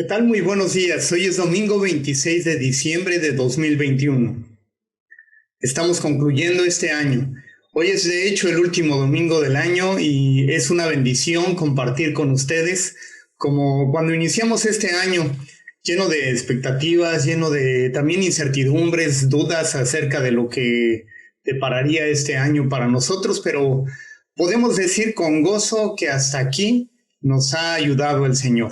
tal? Muy buenos días. Hoy es domingo 26 de diciembre de 2021. Estamos concluyendo este año. Hoy es de hecho el último domingo del año y es una bendición compartir con ustedes como cuando iniciamos este año lleno de expectativas, lleno de también incertidumbres, dudas acerca de lo que depararía este año para nosotros, pero podemos decir con gozo que hasta aquí nos ha ayudado el Señor.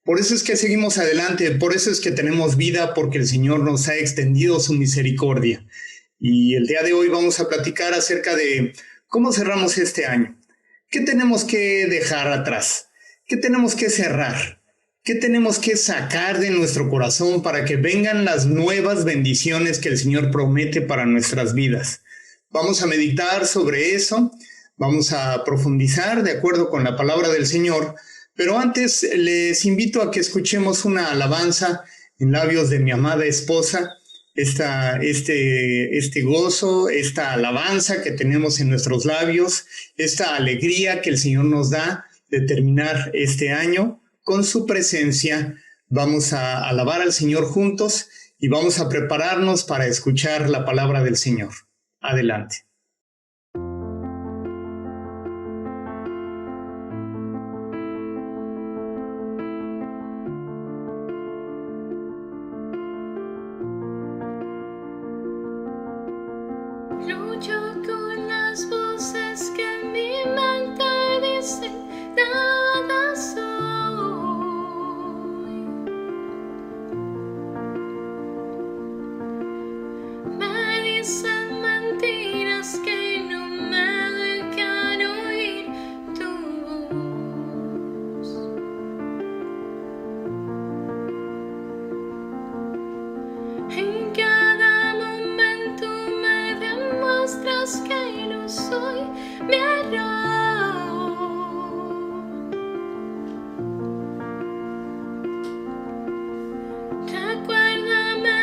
Por eso es que seguimos adelante, por eso es que tenemos vida, porque el Señor nos ha extendido su misericordia. Y el día de hoy vamos a platicar acerca de cómo cerramos este año. ¿Qué tenemos que dejar atrás? ¿Qué tenemos que cerrar? ¿Qué tenemos que sacar de nuestro corazón para que vengan las nuevas bendiciones que el Señor promete para nuestras vidas? Vamos a meditar sobre eso, vamos a profundizar de acuerdo con la palabra del Señor. Pero antes les invito a que escuchemos una alabanza en labios de mi amada esposa, este gozo, esta alabanza que tenemos en nuestros labios, esta alegría que el Señor nos da de terminar este año con su presencia. Vamos a alabar al Señor juntos y vamos a prepararnos para escuchar la palabra del Señor. Adelante. Lucho con las voces que en mi mente dicen nada soy. Me dicen mentiras que no me dejan oír tu voz. En cada momento que no soy mi error. Recuérdame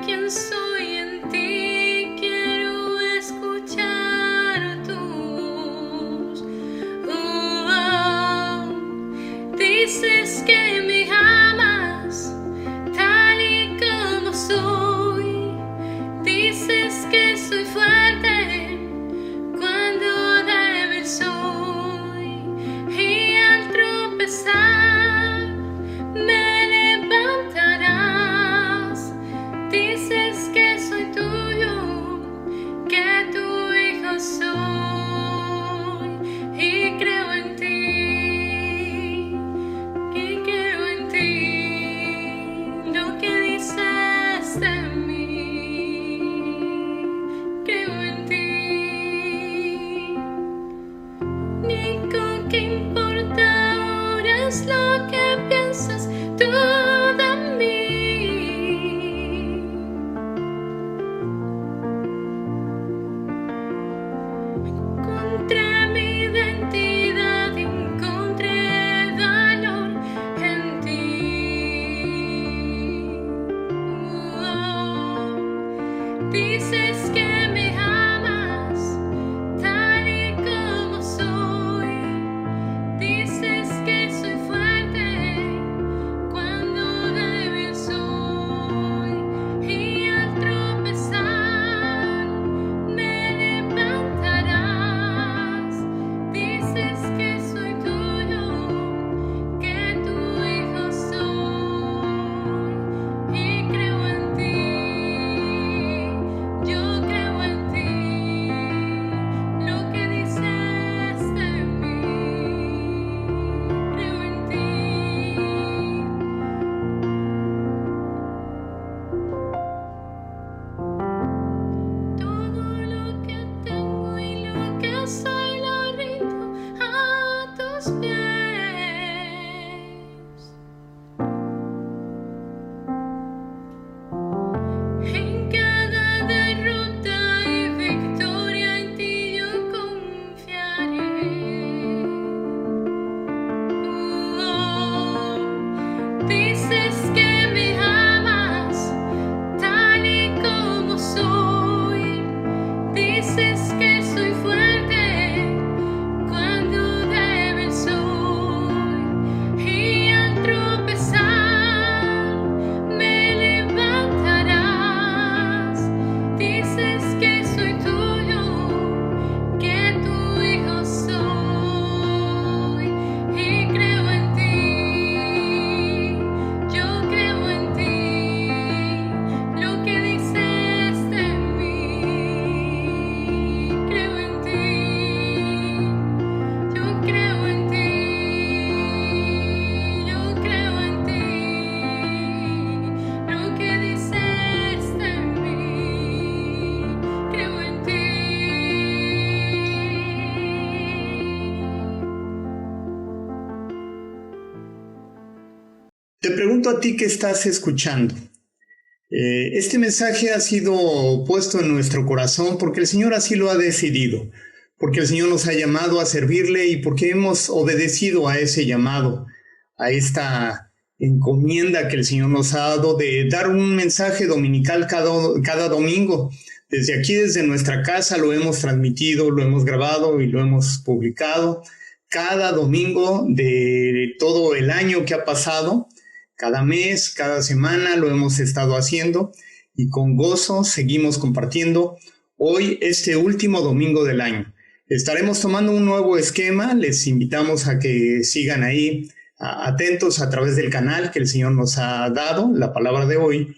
quién soy en ti, quiero escuchar tu voz. Dices que me amas tal y como soy, dices que soy fuerte lo que piensas tú de mí. pregunto a ti que estás escuchando. Este mensaje ha sido puesto en nuestro corazón porque el Señor así lo ha decidido, porque el Señor nos ha llamado a servirle y porque hemos obedecido a ese llamado, a esta encomienda que el Señor nos ha dado de dar un mensaje dominical cada domingo. Desde aquí, desde nuestra casa, lo hemos transmitido, lo hemos grabado y lo hemos publicado. Cada domingo de todo el año que ha pasado, cada mes, cada semana lo hemos estado haciendo y con gozo seguimos compartiendo hoy este último domingo del año. Estaremos tomando un nuevo esquema, les invitamos a que sigan ahí atentos a través del canal que el Señor nos ha dado, la palabra de hoy.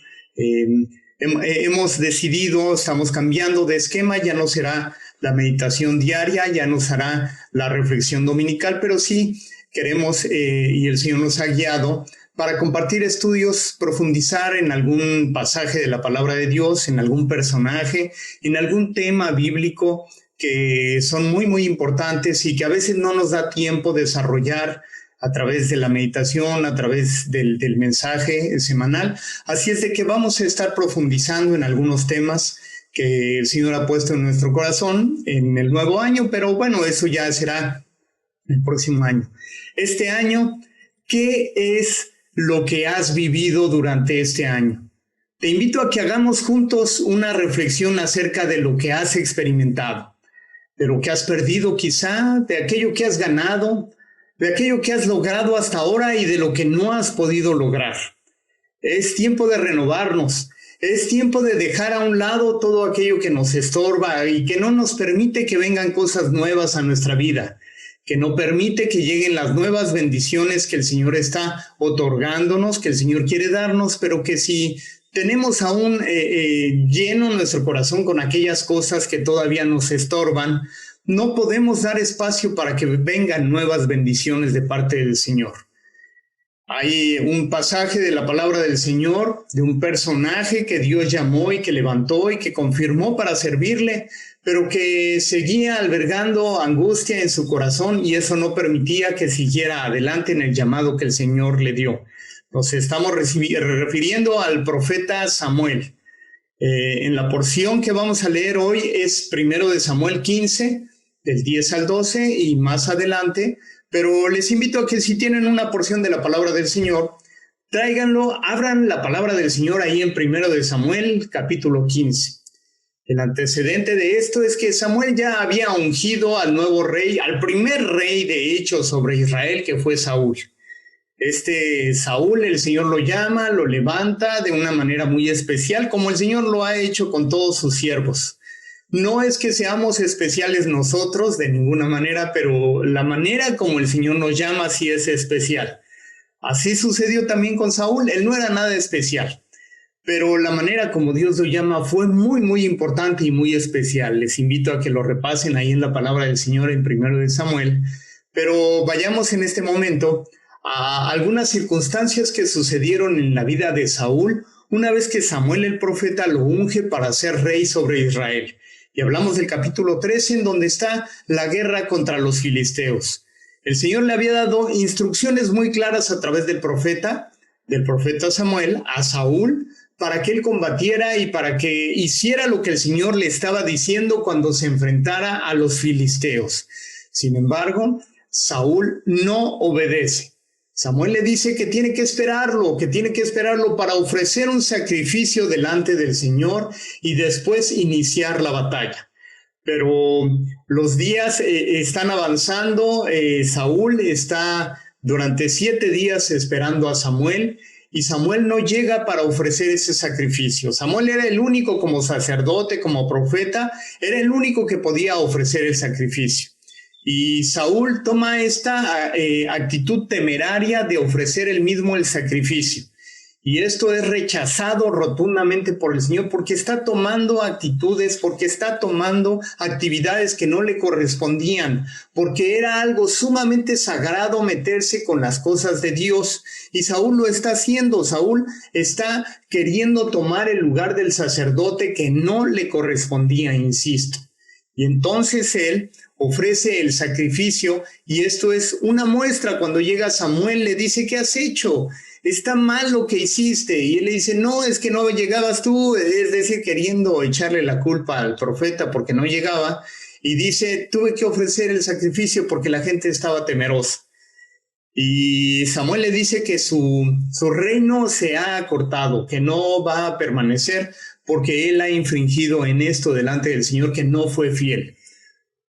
Hemos decidido, estamos cambiando de esquema, ya no será la meditación diaria, ya no será la reflexión dominical, pero sí queremos, y el Señor nos ha guiado para compartir estudios, profundizar en algún pasaje de la palabra de Dios, en algún personaje, en algún tema bíblico que son muy, muy importantes y que a veces no nos da tiempo de desarrollar a través de la meditación, a través del mensaje semanal. Así es de que vamos a estar profundizando en algunos temas que el Señor ha puesto en nuestro corazón en el nuevo año, pero bueno, eso ya será el próximo año. Este año, ¿qué es lo que has vivido durante este año? Te invito a que hagamos juntos una reflexión acerca de lo que has experimentado, de lo que has perdido quizá, de aquello que has ganado, de aquello que has logrado hasta ahora y de lo que no has podido lograr. Es tiempo de renovarnos, es tiempo de dejar a un lado todo aquello que nos estorba y que no nos permite que vengan cosas nuevas a nuestra vida, que no permite que lleguen las nuevas bendiciones que el Señor está otorgándonos, que el Señor quiere darnos, pero que si tenemos aún lleno nuestro corazón con aquellas cosas que todavía nos estorban, no podemos dar espacio para que vengan nuevas bendiciones de parte del Señor. Hay un pasaje de la palabra del Señor, de un personaje que Dios llamó y que levantó y que confirmó para servirle, pero que seguía albergando angustia en su corazón y eso no permitía que siguiera adelante en el llamado que el Señor le dio. Nos estamos refiriendo al profeta Samuel. En la porción que vamos a leer hoy es 1 Samuel 15, del 10 al 12 y más adelante, pero les invito a que si tienen una porción de la palabra del Señor, tráiganlo, abran la palabra del Señor ahí en 1 Samuel, capítulo 15. El antecedente de esto es que Samuel ya había ungido al nuevo rey, al primer rey de hecho sobre Israel, que fue Saúl. Este Saúl, el Señor lo llama, lo levanta de una manera muy especial, como el Señor lo ha hecho con todos sus siervos. No es que seamos especiales nosotros de ninguna manera, pero la manera como el Señor nos llama sí es especial. Así sucedió también con Saúl, él no era nada especial, pero la manera como Dios lo llama fue muy, muy importante y muy especial. Les invito a que lo repasen ahí en la palabra del Señor en 1 Samuel, pero vayamos en este momento a algunas circunstancias que sucedieron en la vida de Saúl una vez que Samuel el profeta lo unge para ser rey sobre Israel. Y hablamos del capítulo 13, en donde está la guerra contra los filisteos. El Señor le había dado instrucciones muy claras a través del profeta Samuel, a Saúl, para que él combatiera y para que hiciera lo que el Señor le estaba diciendo cuando se enfrentara a los filisteos. Sin embargo, Saúl no obedece. Samuel le dice que tiene que esperarlo para ofrecer un sacrificio delante del Señor y después iniciar la batalla. Pero los días están avanzando, Saúl está durante 7 días esperando a Samuel y Samuel no llega para ofrecer ese sacrificio. Samuel era el único como sacerdote, como profeta, era el único que podía ofrecer el sacrificio. Y Saúl toma esta actitud temeraria de ofrecer él mismo el sacrificio. Y esto es rechazado rotundamente por el Señor porque está tomando actitudes, porque está tomando actividades que no le correspondían, porque era algo sumamente sagrado meterse con las cosas de Dios. Y Saúl lo está haciendo. Saúl está queriendo tomar el lugar del sacerdote que no le correspondía, insisto. Y entonces él ofrece el sacrificio y esto es una muestra. Cuando llega Samuel le dice: ¿qué has hecho? está mal lo que hiciste. Y él le dice, no, es que no llegabas tú, es decir, queriendo echarle la culpa al profeta porque no llegaba. Y dice, tuve que ofrecer el sacrificio porque la gente estaba temerosa. Y Samuel le dice que su reino se ha acortado, que no va a permanecer porque él ha infringido en esto delante del Señor, que no fue fiel.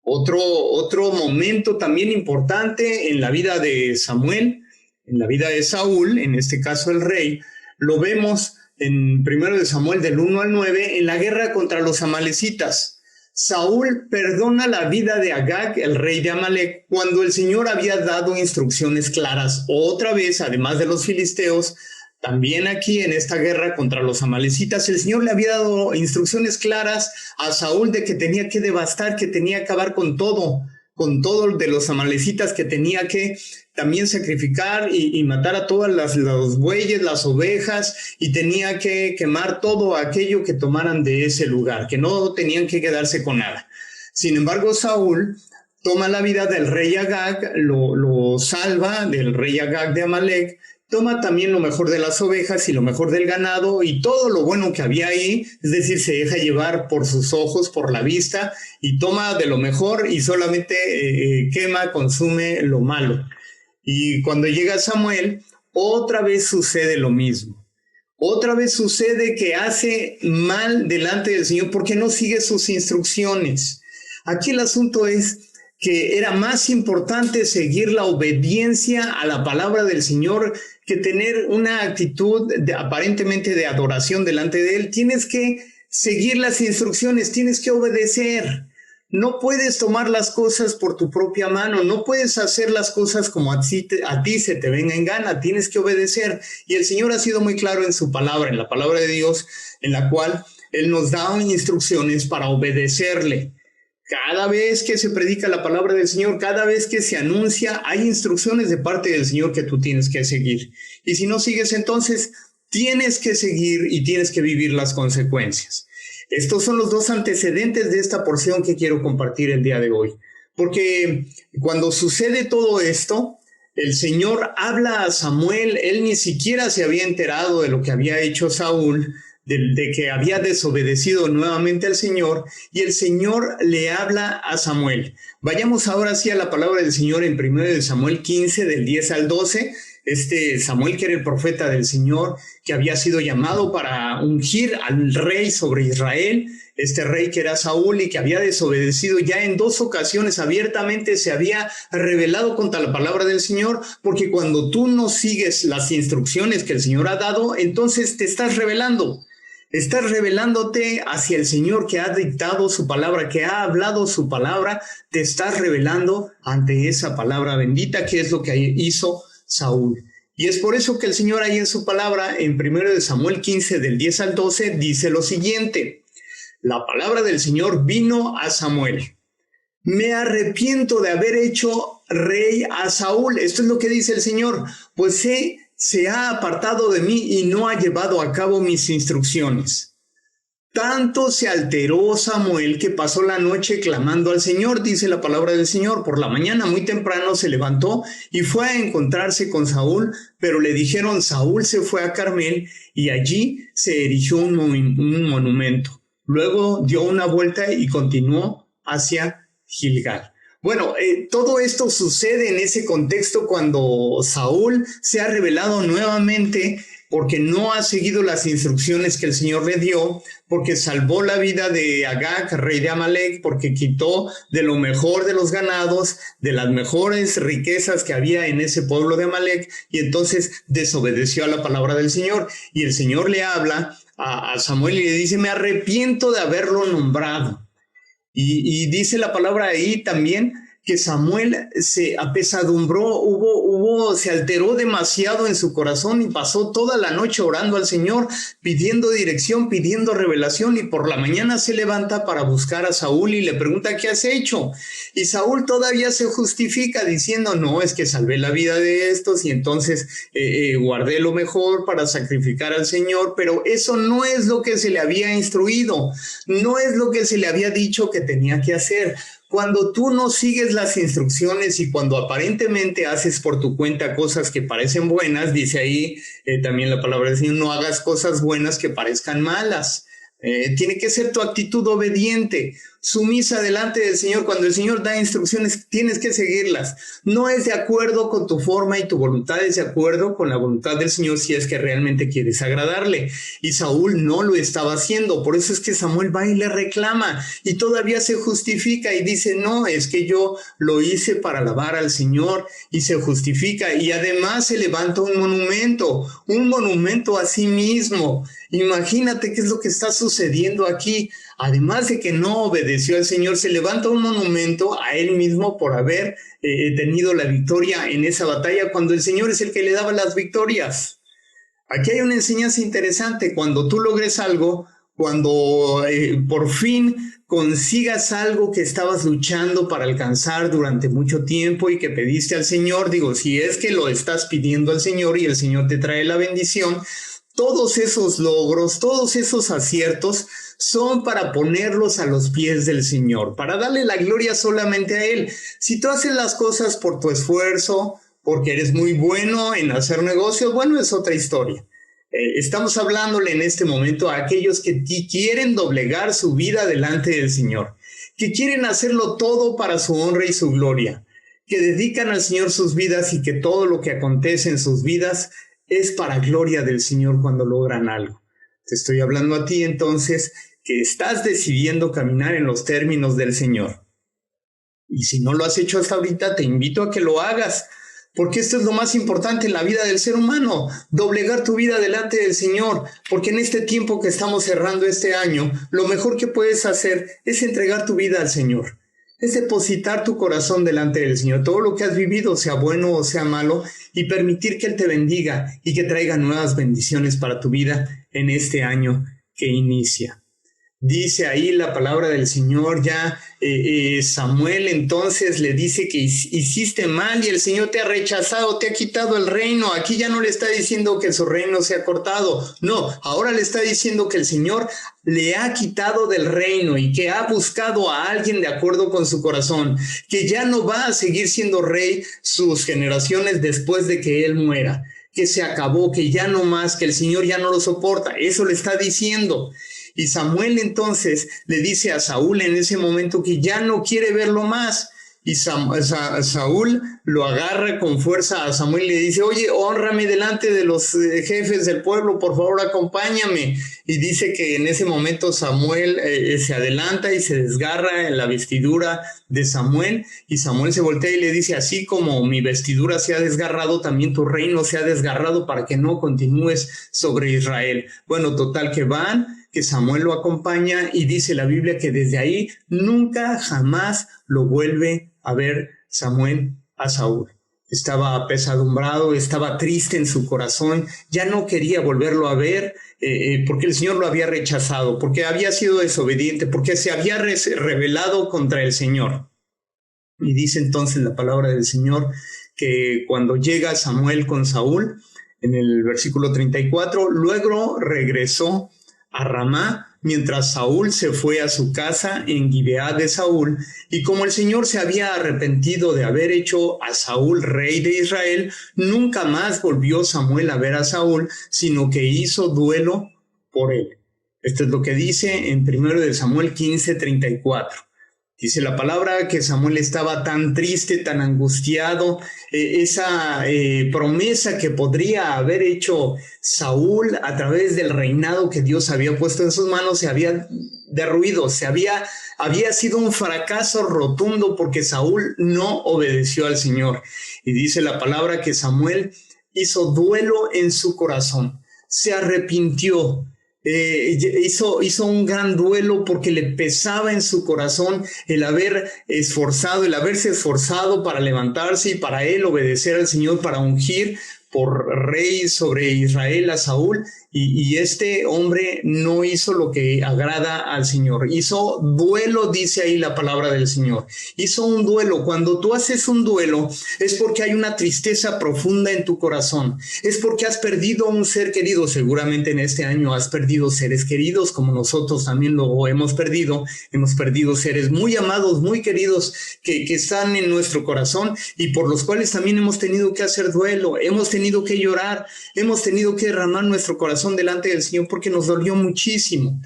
Otro momento también importante en la vida de Samuel, en la vida de Saúl, en este caso el rey, lo vemos en 1 Samuel del 1 al 9, en la guerra contra los amalecitas. Saúl perdona la vida de Agag, el rey de Amalec, cuando el Señor había dado instrucciones claras. Otra vez, además de los filisteos, también aquí en esta guerra contra los amalecitas, el Señor le había dado instrucciones claras a Saúl de que tenía que devastar, que tenía que acabar con todo de los amalecitas, que tenía que también sacrificar y matar a todas los bueyes, las ovejas, y tenía que quemar todo aquello que tomaran de ese lugar, que no tenían que quedarse con nada. Sin embargo, Saúl toma la vida del rey Agag, lo salva del rey Agag de Amalec, toma también lo mejor de las ovejas y lo mejor del ganado y todo lo bueno que había ahí, es decir, se deja llevar por sus ojos, por la vista, y toma de lo mejor y solamente quema, consume lo malo. Y cuando llega Samuel, otra vez sucede lo mismo. Otra vez sucede que hace mal delante del Señor porque no sigue sus instrucciones. Aquí el asunto es que era más importante seguir la obediencia a la palabra del Señor que tener una actitud aparentemente de adoración delante de Él. Tienes que seguir las instrucciones, tienes que obedecer. No puedes tomar las cosas por tu propia mano, no puedes hacer las cosas como a ti se te venga en gana, tienes que obedecer. Y el Señor ha sido muy claro en su palabra, en la palabra de Dios, en la cual Él nos da instrucciones para obedecerle. Cada vez que se predica la palabra del Señor, cada vez que se anuncia, hay instrucciones de parte del Señor que tú tienes que seguir. Y si no sigues, entonces tienes que seguir y tienes que vivir las consecuencias. Estos son los dos antecedentes de esta porción que quiero compartir el día de hoy. Porque cuando sucede todo esto, el Señor habla a Samuel, él ni siquiera se había enterado de lo que había hecho Saúl, de que había desobedecido nuevamente al Señor, y el Señor le habla a Samuel. Vayamos ahora sí a la palabra del Señor en 1 Samuel 15, del 10 al 12. Samuel, que era el profeta del Señor, que había sido llamado para ungir al rey sobre Israel, este rey que era Saúl y que había desobedecido ya en 2 ocasiones, abiertamente se había rebelado contra la palabra del Señor, porque cuando tú no sigues las instrucciones que el Señor ha dado, entonces te estás rebelando. Estás rebelándote hacia el Señor que ha dictado su palabra, que ha hablado su palabra, te estás rebelando ante esa palabra bendita, que es lo que hizo Saúl. Y es por eso que el Señor ahí en su palabra, en 1 Samuel 15, del 10 al 12, dice lo siguiente: la palabra del Señor vino a Samuel. Me arrepiento de haber hecho rey a Saúl. Esto es lo que dice el Señor, pues se ha apartado de mí y no ha llevado a cabo mis instrucciones. Tanto se alteró Samuel que pasó la noche clamando al Señor, dice la palabra del Señor. Por la mañana muy temprano se levantó y fue a encontrarse con Saúl, pero le dijeron: Saúl se fue a Carmel y allí se erigió un monumento. Luego dio una vuelta y continuó hacia Gilgal. Bueno, todo esto sucede en ese contexto cuando Saúl se ha rebelado nuevamente porque no ha seguido las instrucciones que el Señor le dio, porque salvó la vida de Agag, rey de Amalec, porque quitó de lo mejor de los ganados, de las mejores riquezas que había en ese pueblo de Amalec, y entonces desobedeció a la palabra del Señor. Y el Señor le habla a Samuel y le dice: me arrepiento de haberlo nombrado. Y dice la palabra ahí también que Samuel se apesadumbró, se alteró demasiado en su corazón y pasó toda la noche orando al Señor, pidiendo dirección, pidiendo revelación, y por la mañana se levanta para buscar a Saúl y le pregunta: ¿qué has hecho? Y Saúl todavía se justifica diciendo: no, es que salvé la vida de estos y entonces guardé lo mejor para sacrificar al Señor, pero eso no es lo que se le había instruido, no es lo que se le había dicho que tenía que hacer. Cuando tú no sigues las instrucciones y cuando aparentemente haces por tu cuenta cosas que parecen buenas, dice ahí también la palabra del Señor, no hagas cosas buenas que parezcan malas. Tiene que ser tu actitud obediente, sumisa delante del Señor. Cuando el Señor da instrucciones, tienes que seguirlas. No es de acuerdo con tu forma y tu voluntad, es de acuerdo con la voluntad del Señor si es que realmente quieres agradarle. Y Saúl no lo estaba haciendo, por eso es que Samuel va y le reclama y todavía se justifica y dice, no, es que yo lo hice para alabar al Señor, y se justifica y además se levanta un monumento a sí mismo. Imagínate qué es lo que está sucediendo aquí. Además de que no obedeció al Señor, se levanta un monumento a él mismo por haber tenido la victoria en esa batalla, cuando el Señor es el que le daba las victorias. Aquí hay una enseñanza interesante. Cuando tú logres algo, cuando por fin consigas algo que estabas luchando para alcanzar durante mucho tiempo y que pediste al Señor, si es que lo estás pidiendo al Señor y el Señor te trae la bendición, todos esos logros, todos esos aciertos son para ponerlos a los pies del Señor, para darle la gloria solamente a Él. Si tú haces las cosas por tu esfuerzo, porque eres muy bueno en hacer negocios, bueno, es otra historia. Estamos hablándole en este momento a aquellos que quieren doblegar su vida delante del Señor, que quieren hacerlo todo para su honra y su gloria, que dedican al Señor sus vidas y que todo lo que acontece en sus vidas es para gloria del Señor cuando logran algo. Te estoy hablando a ti entonces que estás decidiendo caminar en los términos del Señor. Y si no lo has hecho hasta ahorita, te invito a que lo hagas, porque esto es lo más importante en la vida del ser humano, doblegar tu vida delante del Señor, porque en este tiempo que estamos cerrando este año, lo mejor que puedes hacer es entregar tu vida al Señor. Es depositar tu corazón delante del Señor, todo lo que has vivido, sea bueno o sea malo, y permitir que Él te bendiga y que traiga nuevas bendiciones para tu vida en este año que inicia. Dice ahí la palabra del Señor, Samuel entonces le dice que hiciste mal y el Señor te ha rechazado, te ha quitado el reino. Aquí ya no le está diciendo que su reino se ha cortado, no, ahora le está diciendo que el Señor le ha quitado del reino y que ha buscado a alguien de acuerdo con su corazón, que ya no va a seguir siendo rey sus generaciones después de que él muera, que se acabó, que ya no más, que el Señor ya no lo soporta. Eso le está diciendo. Y Samuel entonces le dice a Saúl en ese momento que ya no quiere verlo más. Y Saúl lo agarra con fuerza a Samuel y le dice, oye, hónrame delante de los jefes del pueblo, por favor, acompáñame. Y dice que en ese momento Samuel se adelanta y se desgarra en la vestidura de Samuel. Y Samuel se voltea y le dice, así como mi vestidura se ha desgarrado, también tu reino se ha desgarrado para que no continúes sobre Israel. Bueno, total que van, que Samuel lo acompaña y dice la Biblia que desde ahí nunca jamás lo vuelve a ver Samuel a Saúl. Estaba apesadumbrado, estaba triste en su corazón, ya no quería volverlo a ver porque el Señor lo había rechazado, porque había sido desobediente, porque se había rebelado contra el Señor. Y dice entonces la palabra del Señor que cuando llega Samuel con Saúl, en el versículo 34, luego regresó a Ramá, mientras Saúl se fue a su casa en Gibeá de Saúl, y como el Señor se había arrepentido de haber hecho a Saúl rey de Israel, nunca más volvió Samuel a ver a Saúl, sino que hizo duelo por él. Esto es lo que dice en 1 Samuel 15:34. Dice la palabra que Samuel estaba tan triste, tan angustiado, esa promesa que podría haber hecho Saúl a través del reinado que Dios había puesto en sus manos se había derruido, había sido un fracaso rotundo porque Saúl no obedeció al Señor. Y dice la palabra que Samuel hizo duelo en su corazón, se arrepintió. Hizo un gran duelo porque le pesaba en su corazón el haberse esforzado para levantarse y para él obedecer al Señor, para ungir por rey sobre Israel a Saúl, Y este hombre no hizo lo que agrada al Señor. Hizo duelo, dice ahí la palabra del Señor. Hizo un duelo. Cuando tú haces un duelo es porque hay una tristeza profunda en tu corazón. Es porque has perdido un ser querido. Seguramente en este año has perdido seres queridos, como nosotros también lo hemos perdido. Hemos perdido seres muy amados, muy queridos que están en nuestro corazón y por los cuales también hemos tenido que hacer duelo. Hemos tenido que llorar. Hemos tenido que derramar nuestro corazón delante del Señor porque nos dolió muchísimo.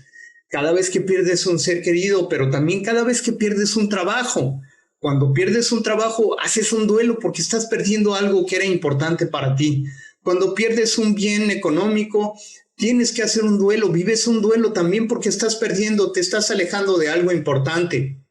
Cada vez que pierdes un ser querido, pero también cada vez que pierdes un trabajo. Cuando pierdes un trabajo, haces un duelo porque estás perdiendo algo que era importante para ti. Cuando pierdes un bien económico, tienes que hacer un duelo, vives un duelo también porque estás perdiendo, te estás alejando de algo importante.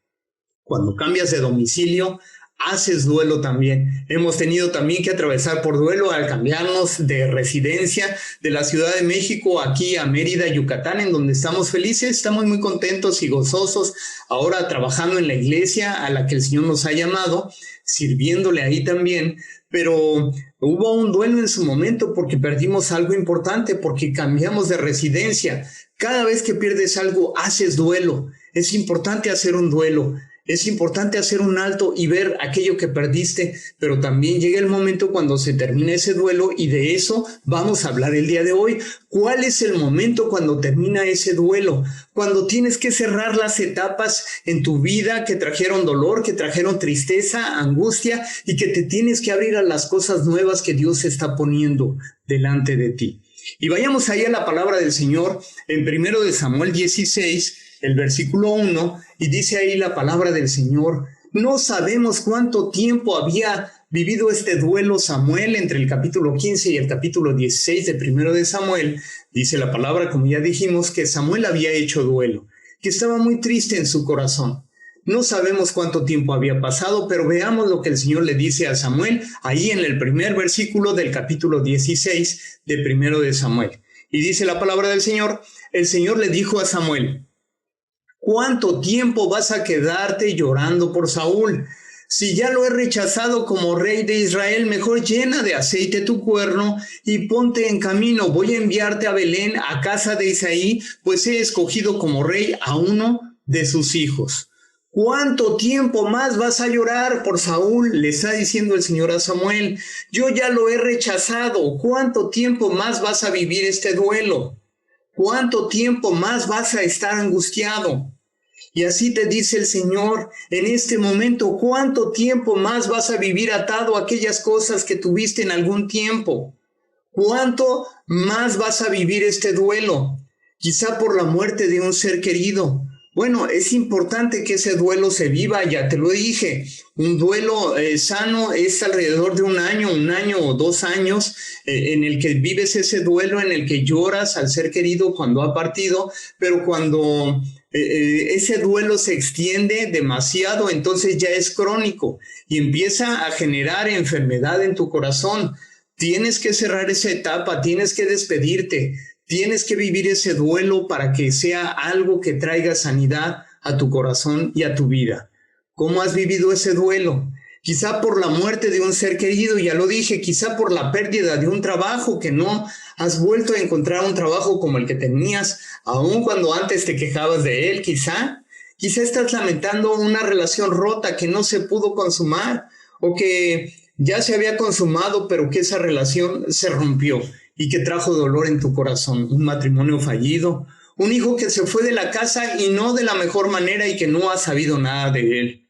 Cuando cambias de domicilio, haces duelo también. Hemos tenido también que atravesar por duelo al cambiarnos de residencia de la Ciudad de México aquí a Mérida, Yucatán, en donde estamos felices, estamos muy contentos y gozosos ahora trabajando en la iglesia a la que el Señor nos ha llamado, sirviéndole ahí también, pero hubo un duelo en su momento porque perdimos algo importante, porque cambiamos de residencia. Cada vez que pierdes algo, haces duelo. Es importante hacer un duelo. Es importante hacer un alto y ver aquello que perdiste, pero también llega el momento cuando se termina ese duelo y de eso vamos a hablar el día de hoy. ¿Cuál es el momento cuando termina ese duelo? Cuando tienes que cerrar las etapas en tu vida que trajeron dolor, que trajeron tristeza, angustia y que te tienes que abrir a las cosas nuevas que Dios está poniendo delante de ti. Y vayamos ahí a la palabra del Señor en 1 de Samuel 16, el versículo 1, y dice ahí la palabra del Señor. No sabemos cuánto tiempo había vivido este duelo Samuel entre el capítulo 15 y el capítulo 16 de 1 de Samuel. Dice la palabra, como ya dijimos, que Samuel había hecho duelo, que estaba muy triste en su corazón. No sabemos cuánto tiempo había pasado, pero veamos lo que el Señor le dice a Samuel ahí en el primer versículo del capítulo 16 de 1 de Samuel. Y dice la palabra del Señor, el Señor le dijo a Samuel: ¿cuánto tiempo vas a quedarte llorando por Saúl? Si ya lo he rechazado como rey de Israel, mejor llena de aceite tu cuerno y ponte en camino. Voy a enviarte a Belén, a casa de Isaí, pues he escogido como rey a uno de sus hijos. ¿Cuánto tiempo más vas a llorar por Saúl? Le está diciendo el Señor a Samuel. Yo ya lo he rechazado. ¿Cuánto tiempo más vas a vivir este duelo? ¿Cuánto tiempo más vas a estar angustiado? Y así te dice el Señor en este momento, ¿cuánto tiempo más vas a vivir atado a aquellas cosas que tuviste en algún tiempo? ¿Cuánto más vas a vivir este duelo? Quizá por la muerte de un ser querido. Bueno, es importante que ese duelo se viva, ya te lo dije. Un duelo sano es alrededor de un año o 2 años en el que vives ese duelo, en el que lloras al ser querido cuando ha partido, pero cuando ese duelo se extiende demasiado, entonces ya es crónico y empieza a generar enfermedad en tu corazón. Tienes que cerrar esa etapa, tienes que despedirte. Tienes que vivir ese duelo para que sea algo que traiga sanidad a tu corazón y a tu vida. ¿Cómo has vivido ese duelo? Quizá por la muerte de un ser querido, ya lo dije, quizá por la pérdida de un trabajo, que no has vuelto a encontrar un trabajo como el que tenías, aun cuando antes te quejabas de él, quizá estás lamentando una relación rota que no se pudo consumar, o que ya se había consumado, pero que esa relación se rompió y que trajo dolor en tu corazón, un matrimonio fallido, un hijo que se fue de la casa y no de la mejor manera y que no has sabido nada de él.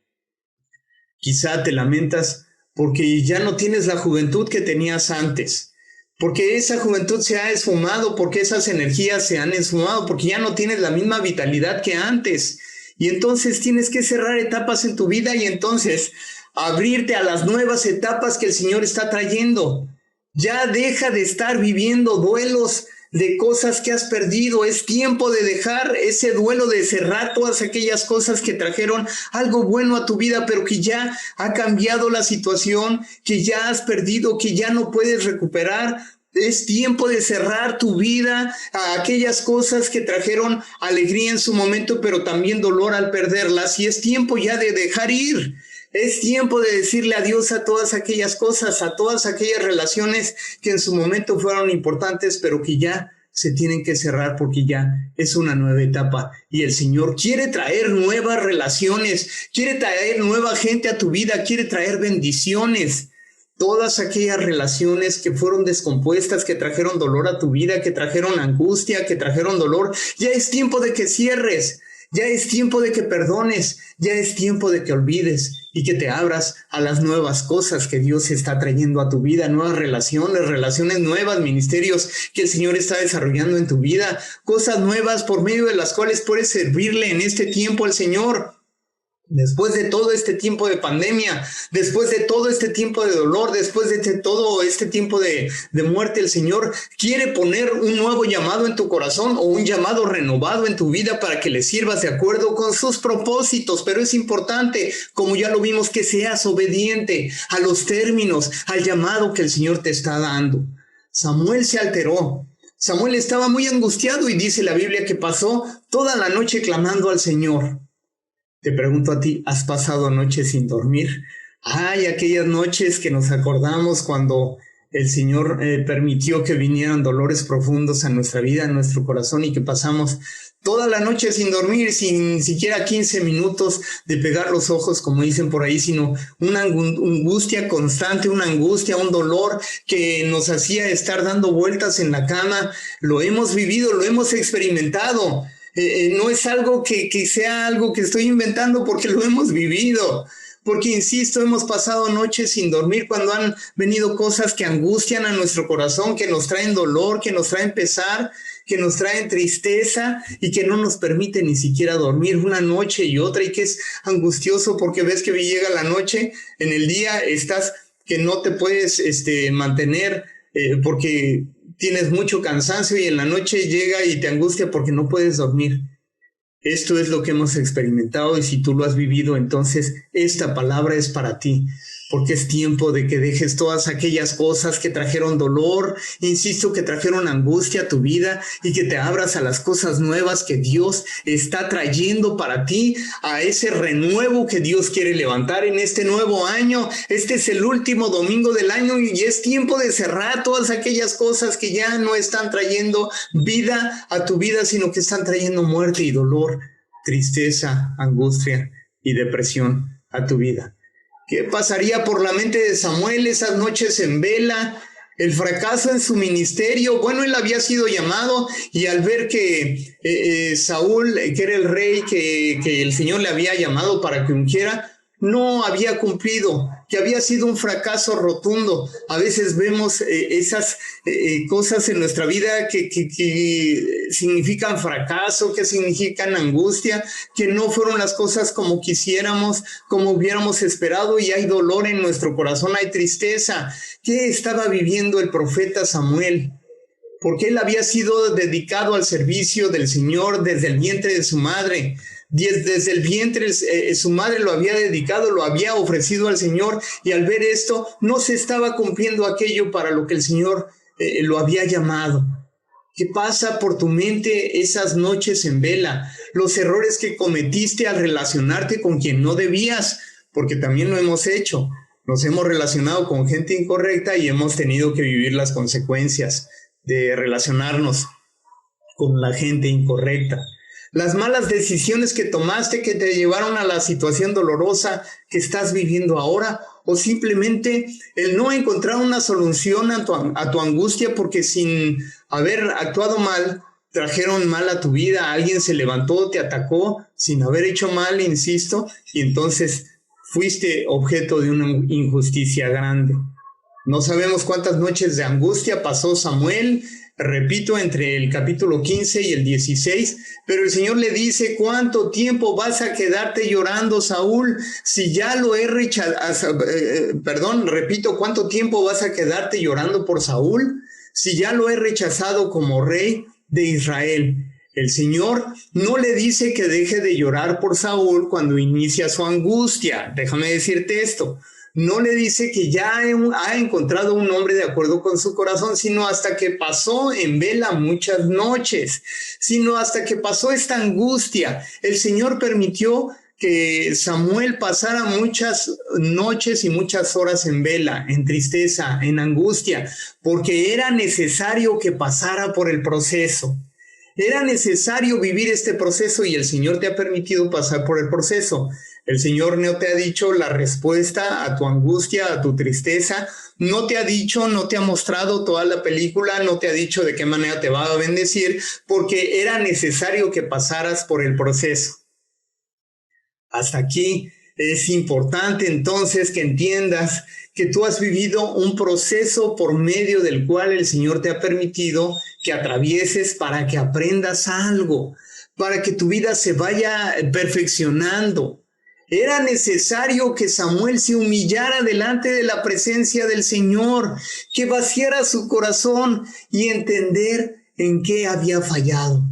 Quizá te lamentas porque ya no tienes la juventud que tenías antes, porque esa juventud se ha esfumado, porque esas energías se han esfumado, porque ya no tienes la misma vitalidad que antes. Y entonces tienes que cerrar etapas en tu vida y entonces abrirte a las nuevas etapas que el Señor está trayendo. Ya deja de estar viviendo duelos de cosas que has perdido. Es tiempo de dejar ese duelo, de cerrar todas aquellas cosas que trajeron algo bueno a tu vida, pero que ya ha cambiado la situación, que ya has perdido, que ya no puedes recuperar. Es tiempo de cerrar tu vida a aquellas cosas que trajeron alegría en su momento, pero también dolor al perderlas. Y es tiempo ya de dejar ir. Es tiempo de decirle adiós a todas aquellas cosas, a todas aquellas relaciones que en su momento fueron importantes, pero que ya se tienen que cerrar porque ya es una nueva etapa y el Señor quiere traer nuevas relaciones, quiere traer nueva gente a tu vida, quiere traer bendiciones. Todas aquellas relaciones que fueron descompuestas, que trajeron dolor a tu vida, que trajeron angustia, que trajeron dolor, ya es tiempo de que cierres. Ya es tiempo de que perdones, ya es tiempo de que olvides y que te abras a las nuevas cosas que Dios está trayendo a tu vida, nuevas relaciones nuevas, ministerios que el Señor está desarrollando en tu vida, cosas nuevas por medio de las cuales puedes servirle en este tiempo al Señor. Después de todo este tiempo de pandemia, después de todo este tiempo de dolor, después de todo este tiempo de muerte, el Señor quiere poner un nuevo llamado en tu corazón o un llamado renovado en tu vida para que le sirvas de acuerdo con sus propósitos. Pero es importante, como ya lo vimos, que seas obediente a los términos, al llamado que el Señor te está dando. Samuel se alteró. Samuel estaba muy angustiado y dice la Biblia que pasó toda la noche clamando al Señor. Te pregunto a ti, ¿has pasado noches sin dormir? Ay, aquellas noches que nos acordamos cuando el Señor permitió que vinieran dolores profundos a nuestra vida, a nuestro corazón, y que pasamos toda la noche sin dormir, sin siquiera 15 minutos de pegar los ojos, como dicen por ahí, sino una angustia constante, una angustia, un dolor que nos hacía estar dando vueltas en la cama. Lo hemos vivido, lo hemos experimentado. No es algo que sea algo que estoy inventando, porque lo hemos vivido. Porque, insisto, hemos pasado noches sin dormir cuando han venido cosas que angustian a nuestro corazón, que nos traen dolor, que nos traen pesar, que nos traen tristeza y que no nos permiten ni siquiera dormir una noche y otra, y que es angustioso porque ves que llega la noche, en el día estás que no te puedes mantener porque tienes mucho cansancio, y en la noche llega y te angustia porque no puedes dormir. Esto es lo que hemos experimentado, y si tú lo has vivido, entonces esta palabra es para ti, porque es tiempo de que dejes todas aquellas cosas que trajeron dolor, insisto, que trajeron angustia a tu vida, y que te abras a las cosas nuevas que Dios está trayendo para ti, a ese renuevo que Dios quiere levantar en este nuevo año. Este es el último domingo del año y es tiempo de cerrar todas aquellas cosas que ya no están trayendo vida a tu vida, sino que están trayendo muerte y dolor, tristeza, angustia y depresión a tu vida. ¿Qué pasaría por la mente de Samuel esas noches en vela? El fracaso en su ministerio. Bueno, él había sido llamado, y al ver que Saúl, que era el rey que el Señor le había llamado para que ungiera, no había cumplido, que había sido un fracaso rotundo. A veces vemos esas cosas en nuestra vida que significan fracaso, que significan angustia, que no fueron las cosas como quisiéramos, como hubiéramos esperado, y hay dolor en nuestro corazón, hay tristeza. ¿Qué estaba viviendo el profeta Samuel? Porque él había sido dedicado al servicio del Señor desde el vientre de su madre. Desde el vientre su madre lo había dedicado, lo había ofrecido al Señor, y al ver esto no se estaba cumpliendo aquello para lo que el Señor lo había llamado. ¿Qué pasa por tu mente esas noches en vela? Los errores que cometiste al relacionarte con quien no debías, porque también lo hemos hecho. Nos hemos relacionado con gente incorrecta y hemos tenido que vivir las consecuencias de relacionarnos con la gente incorrecta. Las malas decisiones que tomaste que te llevaron a la situación dolorosa que estás viviendo ahora, o simplemente el no encontrar una solución a tu angustia, porque sin haber actuado mal, trajeron mal a tu vida. Alguien se levantó, te atacó sin haber hecho mal, insisto, y entonces fuiste objeto de una injusticia grande. No sabemos cuántas noches de angustia pasó Samuel, repito, entre el capítulo 15 y el 16, pero el Señor le dice: ¿cuánto tiempo vas a quedarte llorando, Saúl? Si ya lo he rechazado, ¿cuánto tiempo vas a quedarte llorando por Saúl? Si ya lo he rechazado como rey de Israel. El Señor no le dice que deje de llorar por Saúl cuando inicia su angustia. Déjame decirte esto. No le dice que ya ha encontrado un hombre de acuerdo con su corazón, sino hasta que pasó en vela muchas noches, sino hasta que pasó esta angustia. El Señor permitió que Samuel pasara muchas noches y muchas horas en vela, en tristeza, en angustia, porque era necesario que pasara por el proceso. Era necesario vivir este proceso y el Señor te ha permitido pasar por el proceso. El Señor no te ha dicho la respuesta a tu angustia, a tu tristeza. No te ha dicho, no te ha mostrado toda la película, no te ha dicho de qué manera te va a bendecir, porque era necesario que pasaras por el proceso. Hasta aquí es importante entonces que entiendas que tú has vivido un proceso por medio del cual el Señor te ha permitido que atravieses para que aprendas algo, para que tu vida se vaya perfeccionando. Era necesario que Samuel se humillara delante de la presencia del Señor, que vaciara su corazón y entender en qué había fallado.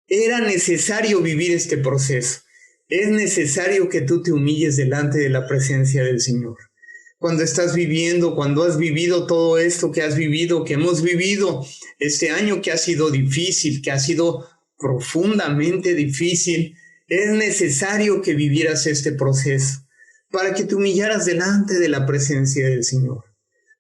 Era necesario vivir este proceso. Es necesario que tú te humilles delante de la presencia del Señor. Cuando estás viviendo, cuando has vivido todo esto que has vivido, que hemos vivido este año que ha sido difícil, que ha sido profundamente difícil, es necesario que vivieras este proceso para que te humillaras delante de la presencia del Señor,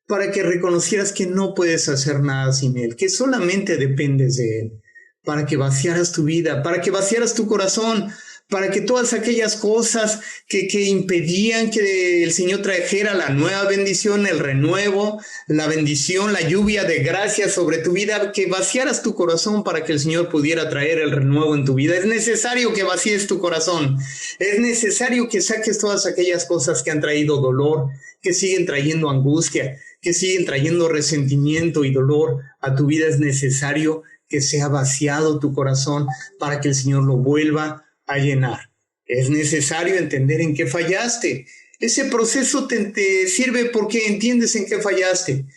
para que reconocieras que no puedes hacer nada sin Él, que solamente dependes de Él, para que vaciaras tu vida, para que vaciaras tu corazón, para que todas aquellas cosas que impedían que el Señor trajera la nueva bendición, el renuevo, la bendición, la lluvia de gracia sobre tu vida, que vaciaras tu corazón para que el Señor pudiera traer el renuevo en tu vida. Es necesario que vacíes tu corazón. Es necesario que saques todas aquellas cosas que han traído dolor, que siguen trayendo angustia, que siguen trayendo resentimiento y dolor a tu vida. Es necesario que sea vaciado tu corazón para que el Señor lo vuelva a llenar. Es necesario entender en qué fallaste. Ese proceso te sirve porque entiendes en qué fallaste,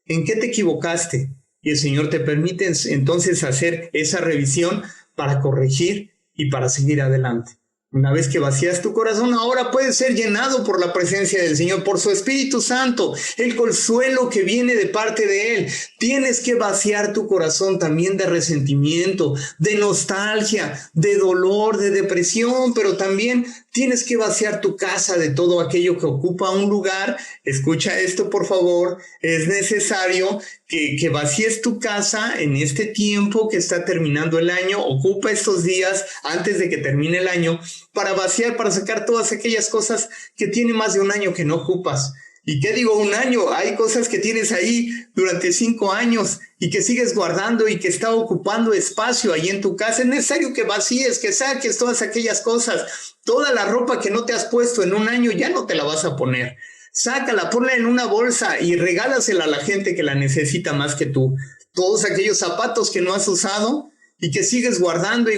en qué te equivocaste. Y el Señor te permite entonces hacer esa revisión para corregir y para seguir adelante. Una vez que vacías tu corazón, ahora puedes ser llenado por la presencia del Señor, por su Espíritu Santo, el consuelo que viene de parte de Él. Tienes que vaciar tu corazón también de resentimiento, de nostalgia, de dolor, de depresión, pero también tienes que vaciar tu casa de todo aquello que ocupa un lugar. Escucha esto, por favor. Es necesario que vacíes tu casa en este tiempo que está terminando el año. Ocupa estos días antes de que termine el año para vaciar, para sacar todas aquellas cosas que tiene más de un año que no ocupas. ¿Y qué digo un año? Hay cosas que tienes ahí durante 5 años y que sigues guardando y que está ocupando espacio ahí en tu casa. Es necesario que vacíes, que saques todas aquellas cosas. Toda la ropa que no te has puesto en un año ya no te la vas a poner. Sácala, ponla en una bolsa y regálasela a la gente que la necesita más que tú. Todos aquellos zapatos que no has usado y que sigues guardando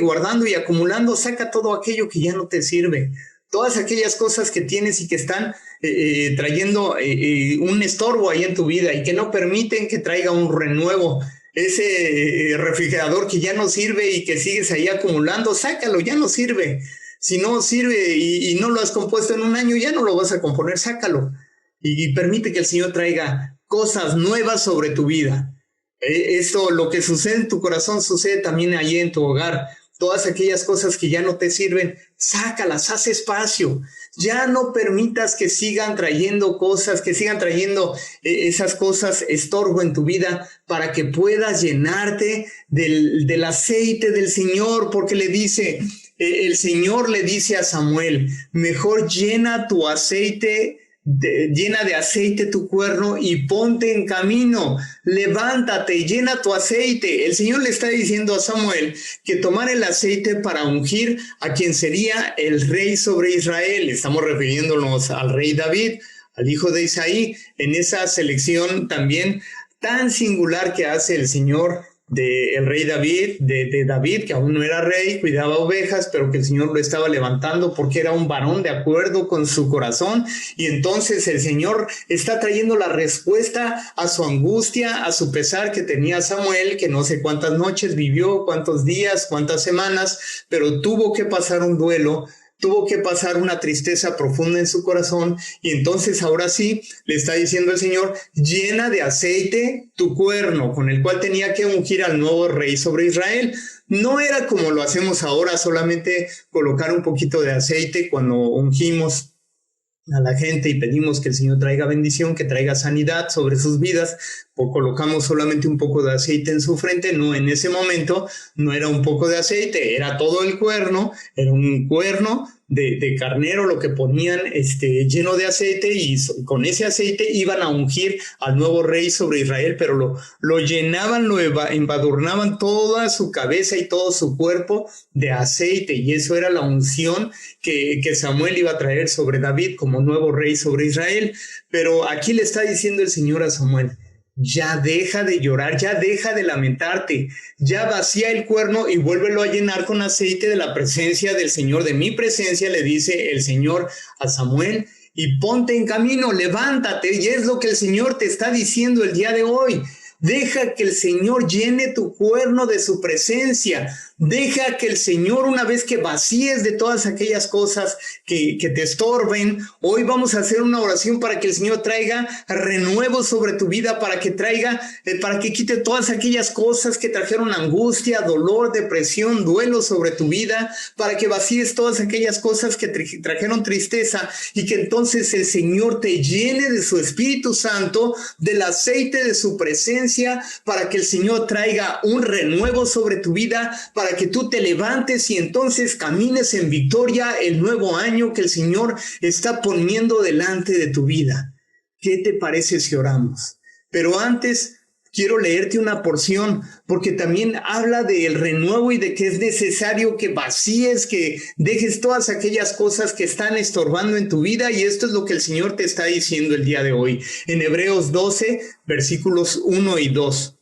y acumulando, saca todo aquello que ya no te sirve. Todas aquellas cosas que tienes y que están trayendo un estorbo ahí en tu vida y que no permiten que traiga un renuevo. Ese refrigerador que ya no sirve y que sigues ahí acumulando, sácalo, ya no sirve. Si no sirve y no lo has compuesto en un año, ya no lo vas a componer, sácalo. Y permite que el Señor traiga cosas nuevas sobre tu vida. Esto, lo que sucede en tu corazón, sucede también allí en tu hogar. Todas aquellas cosas que ya no te sirven, sácalas, haz espacio. Ya no permitas que sigan trayendo cosas, que sigan trayendo esas cosas estorbo en tu vida para que puedas llenarte del aceite del Señor, porque le dice, el Señor le dice a Samuel, mejor llena tu aceite, llena de aceite tu cuerno y ponte en camino, levántate, llena tu aceite. El Señor le está diciendo a Samuel que tomara el aceite para ungir a quien sería el rey sobre Israel. Estamos refiriéndonos al rey David, al hijo de Isaí, en esa selección también tan singular que hace el Señor del rey David, de David, que aún no era rey, cuidaba ovejas, pero que el Señor lo estaba levantando porque era un varón de acuerdo con su corazón. Y entonces el Señor está trayendo la respuesta a su angustia, a su pesar que tenía Samuel, que no sé cuántas noches vivió, cuántos días, cuántas semanas, pero tuvo que pasar un duelo tuvo que pasar una tristeza profunda en su corazón, y entonces ahora sí le está diciendo el Señor: llena de aceite tu cuerno, con el cual tenía que ungir al nuevo rey sobre Israel. No era como lo hacemos ahora, solamente colocar un poquito de aceite cuando ungimos a la gente y pedimos que el Señor traiga bendición, que traiga sanidad sobre sus vidas, o colocamos solamente un poco de aceite en su frente. No, en ese momento no era un poco de aceite, era todo el cuerno, era un cuerno de carnero lo que ponían lleno de aceite, y con ese aceite iban a ungir al nuevo rey sobre Israel, pero lo llenaban, lo embadurnaban toda su cabeza y todo su cuerpo de aceite, y eso era la unción que Samuel iba a traer sobre David como nuevo rey sobre Israel. Pero aquí le está diciendo el Señor a Samuel: ya deja de llorar, ya deja de lamentarte, ya vacía el cuerno y vuélvelo a llenar con aceite de la presencia del Señor, de mi presencia, le dice el Señor a Samuel, y ponte en camino, levántate. Y es lo que el Señor te está diciendo el día de hoy. Deja que el Señor llene tu cuerno de su presencia. Deja que el Señor, una vez que vacíes de todas aquellas cosas que te estorben, hoy vamos a hacer una oración para que el Señor traiga renuevo sobre tu vida, para que quite todas aquellas cosas que trajeron angustia, dolor, depresión, duelo sobre tu vida, para que vacíes todas aquellas cosas que trajeron tristeza, y que entonces el Señor te llene de su Espíritu Santo, del aceite de su presencia, para que el Señor traiga un renuevo sobre tu vida, para que tú te levantes y entonces camines en victoria el nuevo año que el Señor está poniendo delante de tu vida. ¿Qué te parece si oramos? Pero antes quiero leerte una porción, porque también habla del renuevo y de que es necesario que vacíes, que dejes todas aquellas cosas que están estorbando en tu vida, y esto es lo que el Señor te está diciendo el día de hoy en Hebreos 12, versículos 1 y 2.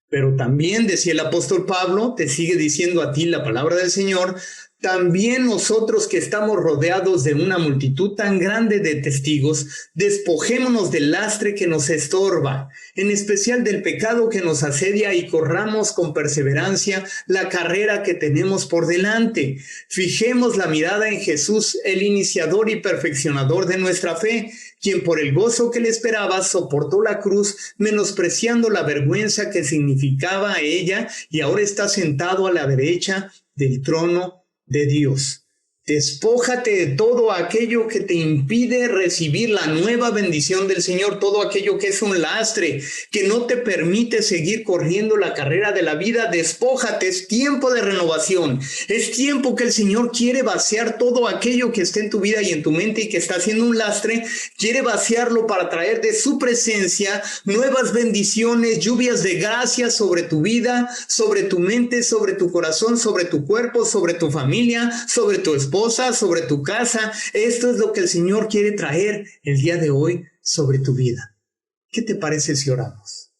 Pero también, decía el apóstol Pablo, te sigue diciendo a ti la palabra del Señor: también nosotros, que estamos rodeados de una multitud tan grande de testigos, despojémonos del lastre que nos estorba, en especial del pecado que nos asedia, y corramos con perseverancia la carrera que tenemos por delante. Fijemos la mirada en Jesús, el iniciador y perfeccionador de nuestra fe, quien por el gozo que le esperaba soportó la cruz, menospreciando la vergüenza que significaba a ella, y ahora está sentado a la derecha del trono de Dios. Despójate de todo aquello que te impide recibir la nueva bendición del Señor, todo aquello que es un lastre, que no te permite seguir corriendo la carrera de la vida. Despójate, es tiempo de renovación, es tiempo que el Señor quiere vaciar todo aquello que esté en tu vida y en tu mente y que está haciendo un lastre. Quiere vaciarlo para traer de su presencia nuevas bendiciones, lluvias de gracia sobre tu vida, sobre tu mente, sobre tu corazón, sobre tu cuerpo, sobre tu familia, sobre tu esposa, sobre tu casa. Esto es lo que el Señor quiere traer el día de hoy sobre tu vida. ¿Qué te parece si oramos?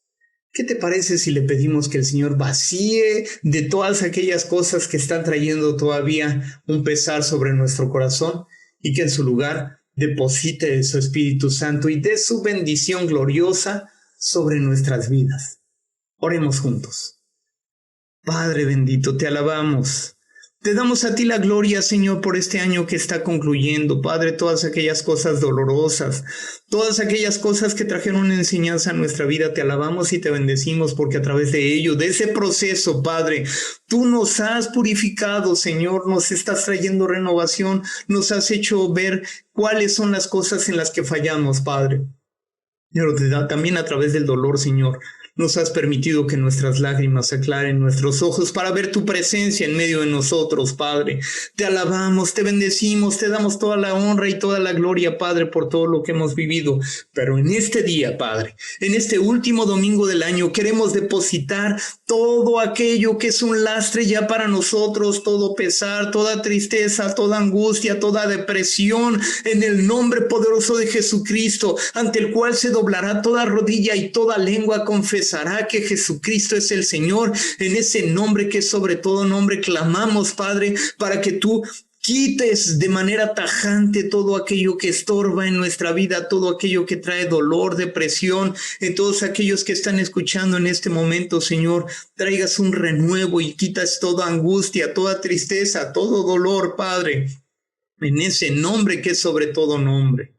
¿Qué te parece si le pedimos que el Señor vacíe de todas aquellas cosas que están trayendo todavía un pesar sobre nuestro corazón, y que en su lugar deposite de su Espíritu Santo y de su bendición gloriosa sobre nuestras vidas? Oremos juntos. Padre bendito, te alabamos. Te damos a ti la gloria, Señor, por este año que está concluyendo. Padre, todas aquellas cosas dolorosas, todas aquellas cosas que trajeron enseñanza a nuestra vida, te alabamos y te bendecimos, porque a través de ello, de ese proceso, Padre, tú nos has purificado, Señor, nos estás trayendo renovación, nos has hecho ver cuáles son las cosas en las que fallamos, Padre. Pero también a través del dolor, Señor, nos has permitido que nuestras lágrimas aclaren nuestros ojos para ver tu presencia en medio de nosotros, Padre. Te alabamos, te bendecimos, te damos toda la honra y toda la gloria, Padre, por todo lo que hemos vivido. Pero en este día, Padre, en este último domingo del año, queremos depositar todo aquello que es un lastre ya para nosotros, todo pesar, toda tristeza, toda angustia, toda depresión, en el nombre poderoso de Jesucristo, ante el cual se doblará toda rodilla y toda lengua confesará que Jesucristo es el Señor. En ese nombre que es sobre todo nombre clamamos, Padre, para que tú quites de manera tajante todo aquello que estorba en nuestra vida, todo aquello que trae dolor, depresión. En todos aquellos que están escuchando en este momento, Señor, traigas un renuevo y quitas toda angustia, toda tristeza, todo dolor, Padre. en ese nombre que es sobre todo nombre.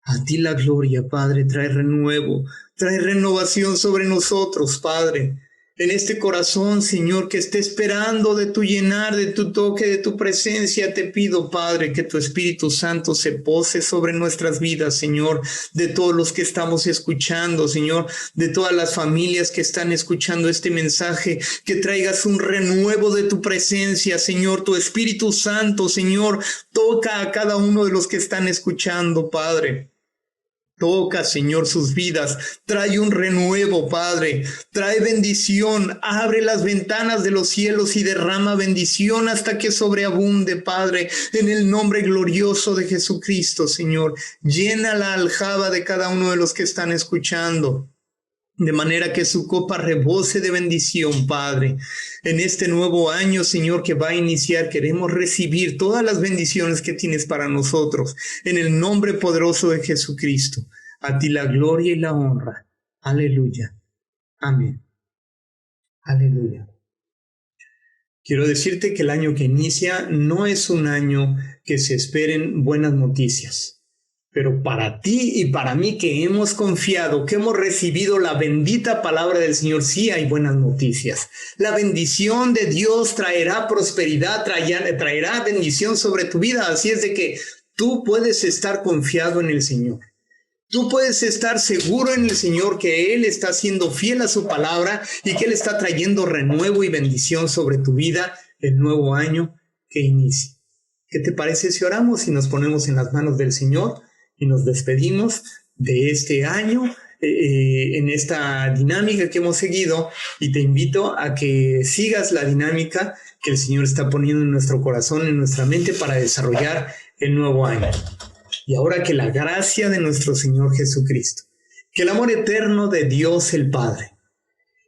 A ti la gloria, Padre, trae renuevo, trae renovación sobre nosotros, Padre. En este corazón, Señor, que esté esperando de tu llenar, de tu toque, de tu presencia, te pido, Padre, que tu Espíritu Santo se pose sobre nuestras vidas, Señor, de todos los que estamos escuchando, Señor, de todas las familias que están escuchando este mensaje, que traigas un renuevo de tu presencia, Señor, tu Espíritu Santo, Señor, toca a cada uno de los que están escuchando, Padre. Toca, Señor, sus vidas, trae un renuevo, Padre, trae bendición, abre las ventanas de los cielos y derrama bendición hasta que sobreabunde, Padre, en el nombre glorioso de Jesucristo, Señor. Llena la aljaba de cada uno de los que están escuchando, de manera que su copa rebose de bendición, Padre. En este nuevo año, Señor, que va a iniciar, queremos recibir todas las bendiciones que tienes para nosotros. En el nombre poderoso de Jesucristo. A ti la gloria y la honra. Aleluya. Amén. Aleluya. Quiero decirte que el año que inicia no es un año que se esperen buenas noticias. Pero para ti y para mí que hemos confiado, que hemos recibido la bendita palabra del Señor, sí hay buenas noticias. La bendición de Dios traerá prosperidad, traerá bendición sobre tu vida. Así es de que tú puedes estar confiado en el Señor. Tú puedes estar seguro en el Señor que Él está siendo fiel a su palabra y que Él está trayendo renuevo y bendición sobre tu vida el nuevo año que inicia. ¿Qué te parece si oramos y nos ponemos en las manos del Señor? Y nos despedimos de este año en esta dinámica que hemos seguido, y te invito a que sigas la dinámica que el Señor está poniendo en nuestro corazón, en nuestra mente, para desarrollar el nuevo año. Y ahora que la gracia de nuestro Señor Jesucristo, que el amor eterno de Dios el Padre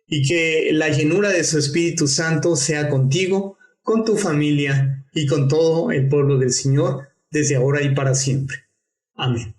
y que la llenura de su Espíritu Santo sea contigo, con tu familia y con todo el pueblo del Señor desde ahora y para siempre. Amén.